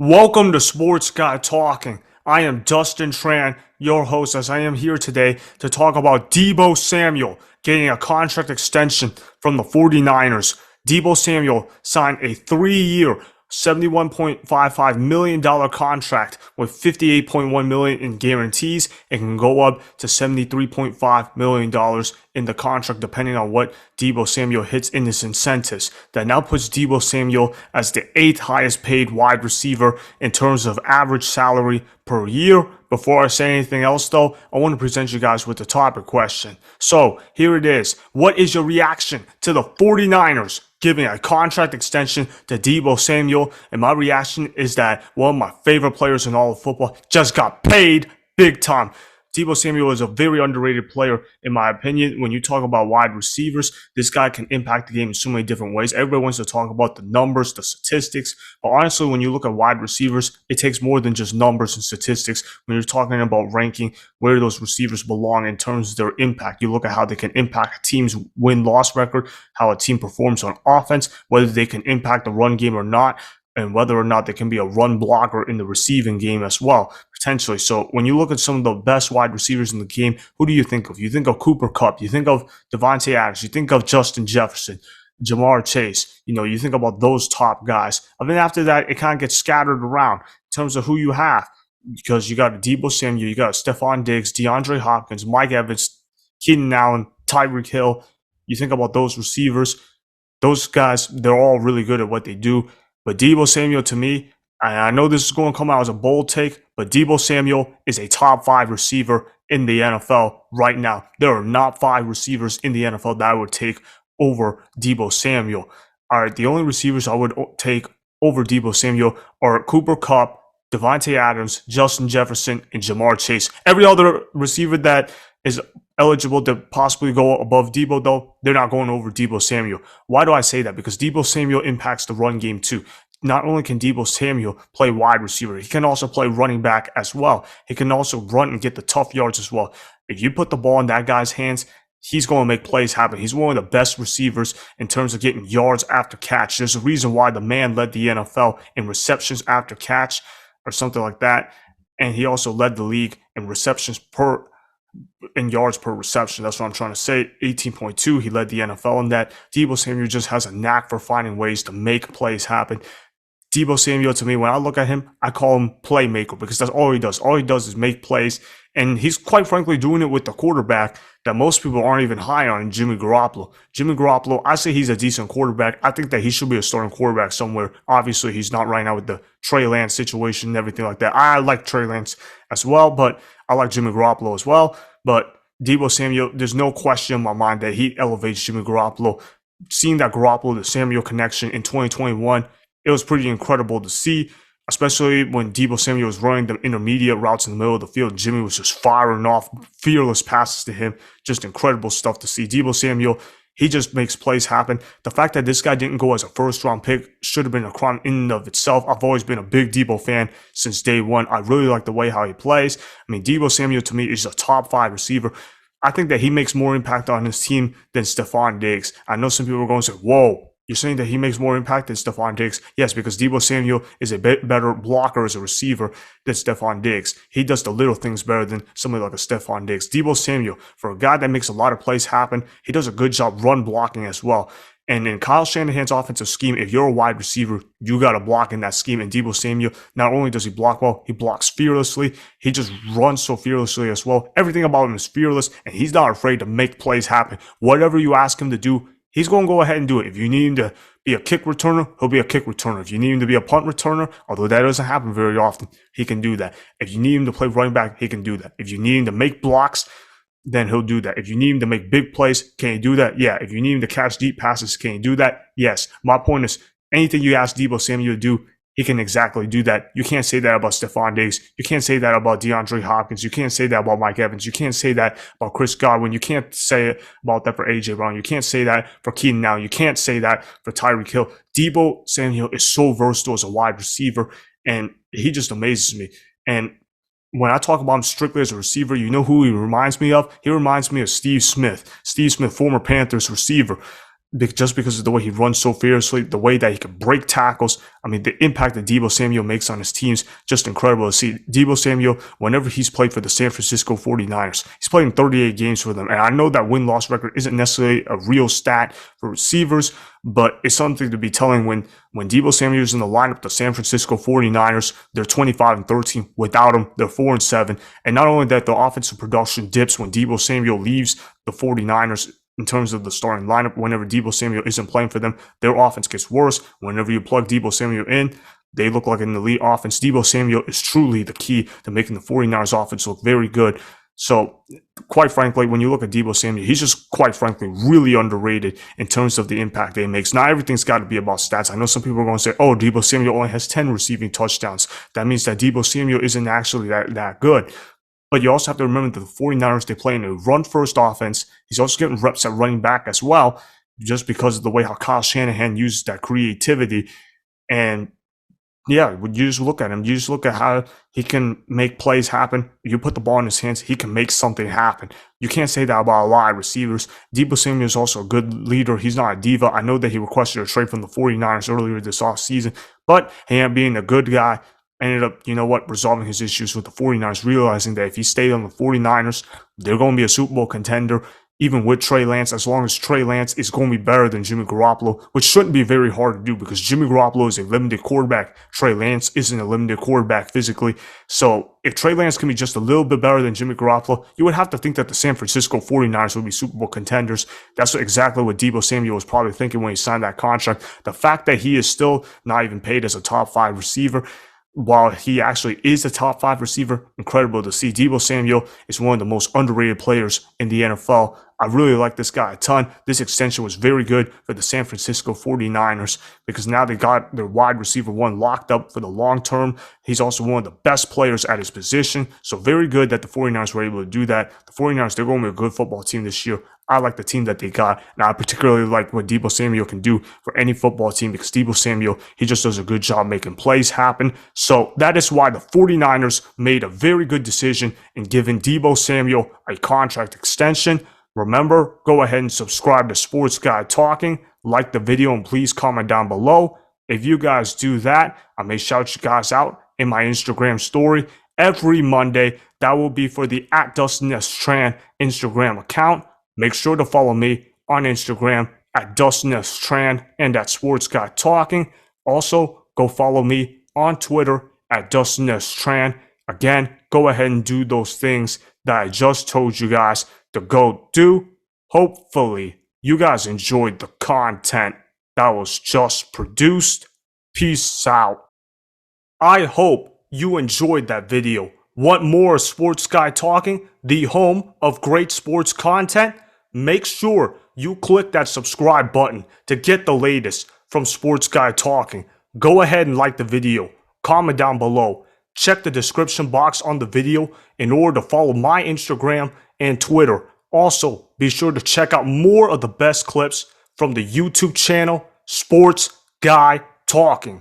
Welcome to Sports Guy Talking. I am Dustin Tran, your host, as I am here today to talk about Deebo Samuel getting a contract extension from the 49ers. Deebo Samuel signed a 3-year, $71.55 million contract with $58.1 million in guarantees. It can go up to $73.5 million in the contract depending on what Deebo Samuel hits in his incentives. That now puts Deebo Samuel as the 8th highest paid wide receiver in terms of average salary per year. Before I say anything else though, I want to present you guys with the topic question. So here it is. What is your reaction to the 49ers giving a contract extension to Deebo Samuel? And my reaction is that one of my favorite players in all of football just got paid big time. Deebo Samuel is a very underrated player, in my opinion. When you talk about wide receivers, this guy can impact the game in so many different ways. Everybody wants to talk about the numbers, the statistics. But honestly, when you look at wide receivers, it takes more than just numbers and statistics. When you're talking about ranking where those receivers belong in terms of their impact, you look at how they can impact a team's win-loss record, how a team performs on offense, whether they can impact the run game or not, and whether or not they can be a run blocker in the receiving game as well, potentially. So when you look at some of the best wide receivers in the game, who do you think of? You think of Cooper Kupp, you think of Devontae Adams, you think of Justin Jefferson, Jamar Chase, you think about those top guys. And then after that, it kind of gets scattered around in terms of who you have, because you got Deebo Samuel, you got Stephon Diggs, DeAndre Hopkins, Mike Evans, Keenan Allen, Tyreek Hill. You think about those receivers, those guys, they're all really good at what they do. But Deebo Samuel, to me, and I know this is going to come out as a bold take, but Deebo Samuel is a top 5 receiver in the NFL right now. There are not 5 receivers in the NFL that I would take over Deebo Samuel. All right, the only receivers I would take over Deebo Samuel are Cooper Kupp, Devontae Adams, Justin Jefferson, and Jamar Chase. Every other receiver that is eligible to possibly go above Deebo, though, they're not going over Deebo Samuel. Why do I say that? Because Deebo Samuel impacts the run game too. Not only can Deebo Samuel play wide receiver, he can also play running back as well. He can also run and get the tough yards as well. If you put the ball in that guy's hands, he's going to make plays happen. He's one of the best receivers in terms of getting yards after catch. There's a reason why the man led the NFL in receptions after catch or something like that. And he also led the league in receptions in yards per reception. That's what I'm trying to say. 18.2. He led the NFL in that. Deebo Samuel just has a knack for finding ways to make plays happen. Deebo Samuel, to me, when I look at him, I call him playmaker because that's all he does. All he does is make plays. And he's quite frankly doing it with the quarterback that most people aren't even high on, Jimmy Garoppolo. Jimmy Garoppolo, I say he's a decent quarterback. I think that he should be a starting quarterback somewhere. Obviously, he's not right now with the Trey Lance situation and everything like that. I like Trey Lance as well, but I like Jimmy Garoppolo as well. But Deebo Samuel, there's no question in my mind that he elevates Jimmy Garoppolo. Seeing that Garoppolo to Samuel connection in 2021, it was pretty incredible to see, especially when Deebo Samuel was running the intermediate routes in the middle of the field. Jimmy was just firing off fearless passes to him. Just incredible stuff to see. Deebo Samuel, he just makes plays happen. The fact that this guy didn't go as a first-round pick should have been a crime in and of itself. I've always been a big Deebo fan since day one. I really like the way how he plays. I mean, Deebo Samuel, to me, is a top 5 receiver. I think that he makes more impact on his team than Stephon Diggs. I know some people are going to say, whoa, you're saying that he makes more impact than Stephon Diggs? Yes, because Deebo Samuel is a bit better blocker as a receiver than Stephon Diggs. He does the little things better than somebody like a Stephon Diggs. Deebo Samuel, for a guy that makes a lot of plays happen, he does a good job run blocking as well. And in Kyle Shanahan's offensive scheme, if you're a wide receiver, you got to block in that scheme. And Deebo Samuel, not only does he block well, he blocks fearlessly. He just runs so fearlessly as well. Everything about him is fearless, and he's not afraid to make plays happen. Whatever you ask him to do, he's going to go ahead and do it. If you need him to be a kick returner, he'll be a kick returner. If you need him to be a punt returner, although that doesn't happen very often, he can do that. If you need him to play running back, he can do that. If you need him to make blocks, then he'll do that. If you need him to make big plays, can he do that? Yeah. If you need him to catch deep passes, can he do that? Yes. My point is, anything you ask Deebo Samuel to do, he can exactly do that. You can't say that about Stephon Diggs. You can't say that about DeAndre Hopkins. You can't say that about Mike Evans. You can't say that about Chris Godwin. You can't say it about that for A.J. Brown. You can't say that for Keenan Allen. You can't say that for Tyreek Hill. Deebo Samuel is so versatile as a wide receiver, and he just amazes me. And when I talk about him strictly as a receiver, you know who he reminds me of? He reminds me of Steve Smith. Steve Smith, former Panthers receiver. just because of the way he runs so fearlessly, the way that he can break tackles. I mean, the impact that Deebo Samuel makes on his teams, just incredible to see. Deebo Samuel, whenever he's played for the San Francisco 49ers, he's played in 38 games for them. And I know that win-loss record isn't necessarily a real stat for receivers, but it's something to be telling when Deebo Samuel is in the lineup, the San Francisco 49ers, they're 25-13. Without him, they're 4-7. And not only that, the offensive production dips when Deebo Samuel leaves the 49ers in terms of the starting lineup. Whenever Deebo Samuel isn't playing for them, their offense gets worse. Whenever you plug Deebo Samuel in, they look like an elite offense. Deebo Samuel is truly the key to making the 49ers offense look very good. So, quite frankly, when you look at Deebo Samuel, he's just, quite frankly, really underrated in terms of the impact that he makes. Not everything's got to be about stats. I know some people are going to say, oh, Deebo Samuel only has 10 receiving touchdowns. That means that Deebo Samuel isn't actually that good. But you also have to remember that the 49ers, they play in a run-first offense. He's also getting reps at running back as well, just because of the way how Kyle Shanahan uses that creativity. And yeah, when you just look at him, you just look at how he can make plays happen. You put the ball in his hands, he can make something happen. You can't say that about a lot of receivers. Deebo Samuel is also a good leader. He's not a diva. I know that he requested a trade from the 49ers earlier this offseason, but he ended up being a good guy. Ended up, resolving his issues with the 49ers, realizing that if he stayed on the 49ers, they're going to be a Super Bowl contender, even with Trey Lance, as long as Trey Lance is going to be better than Jimmy Garoppolo, which shouldn't be very hard to do because Jimmy Garoppolo is a limited quarterback. Trey Lance isn't a limited quarterback physically. So if Trey Lance can be just a little bit better than Jimmy Garoppolo, you would have to think that the San Francisco 49ers would be Super Bowl contenders. That's exactly what Deebo Samuel was probably thinking when he signed that contract. The fact that he is still not even paid as a top 5 receiver, while he actually is a top 5 receiver, incredible to see. Deebo Samuel is one of the most underrated players in the NFL. I really like this guy a ton. This extension was very good for the San Francisco 49ers because now they got their wide receiver one locked up for the long term. He's also one of the best players at his position. So very good that the 49ers were able to do that. The 49ers, they're going to be a good football team this year. I like the team that they got. And I particularly like what Deebo Samuel can do for any football team because Deebo Samuel, he just does a good job making plays happen. So that is why the 49ers made a very good decision in giving Deebo Samuel a contract extension. Remember, go ahead and subscribe to Sports Guy Talking. Like the video and please comment down below. If you guys do that, I may shout you guys out in my Instagram story every Monday. That will be for the @DustinTran Instagram account. Make sure to follow me on Instagram @DustinTran and @SportsGuyTalking. Also, go follow me on Twitter @DustinTran. Again, go ahead and do those things that I just told you guys to go do. Hopefully, you guys enjoyed the content that was just produced. Peace out. I hope you enjoyed that video. Want more Sports Guy Talking, the home of great sports content? Make sure you click that subscribe button to get the latest from Sports Guy Talking. Go ahead and like the video. Comment down below. Check the description box on the video in order to follow my Instagram and Twitter. Also, be sure to check out more of the best clips from the YouTube channel, Sports Guy Talking.